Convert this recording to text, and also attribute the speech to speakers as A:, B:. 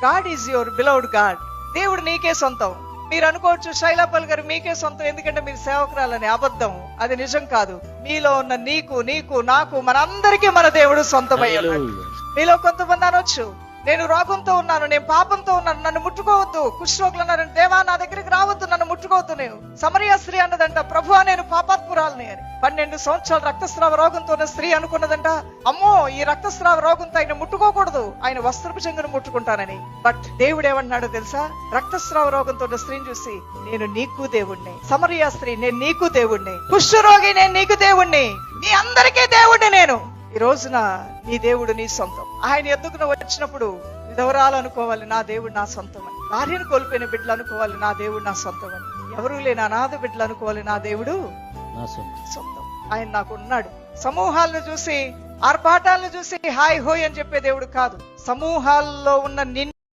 A: God is your beloved God. దేవుడు నీకే సొంతం. మీరు అనుకోవచ్చు శైలాపల్ గారు మీకే సొంతం ఎందుకంటే మీరు సేవకురాలని. అబద్ధం, అది నిజం కాదు. మీలో ఉన్న నీకు నాకు మనందరికీ మన దేవుడు సొంతమయ్యాడు. మీలో కొంతమంది అనొచ్చు, నేను రోగంతో ఉన్నాను, నేను పాపంతో ఉన్నాను, నన్ను ముట్టుకోవద్దు. కుష్ఠరోగులు అన్నారంటే, దేవా నా దగ్గరికి రావద్దు, నన్ను ముట్టుకోవద్దు. నేను సమరయ స్త్రీ అన్నదంట, ప్రభువా నేను పాపాత్మురాలని అని. 12 సంవత్సరాలు రక్తస్రావ రోగంతో ఉన్న స్త్రీ అనుకున్నదంట, అమ్మో ఈ రక్తస్రావ రోగంతో ఆయన ముట్టుకోకూడదు, ఆయన వస్త్రపు చెంగును ముట్టుకుంటానని. బట్ దేవుడు ఏమన్నాడో తెలుసా? రక్తస్రావ రోగంతో ఉన్న స్త్రీని చూసి, నేను నీకు దేవుణ్ణి. సమరయ స్త్రీ, నేను నీకు దేవుణ్ణి. కుష్ఠరోగి, నేను నీకు దేవుణ్ణి. మీ అందరికీ దేవుణ్ణి నేను. ఈ రోజున నీ దేవుడు నీ సొంతం. ఆయన ఎద్దుకున వచ్చినప్పుడు విధవరాలు అనుకోవాలి, నా దేవుడు నా సొంతం అని. భార్యను కోల్పోయిన బిడ్డలు అనుకోవాలి, నా దేవుడు నా సొంతం అని. ఎవరూ లేని అనాథ బిడ్డలు అనుకోవాలి, నా దేవుడు సొంతం. ఆయన నాకు ఉన్నాడు. సమూహాలను చూసి, ఆర్భాటాలను చూసి హాయ్ హోయ్ అని చెప్పే దేవుడు కాదు. సమూహాల్లో ఉన్న నిన్ను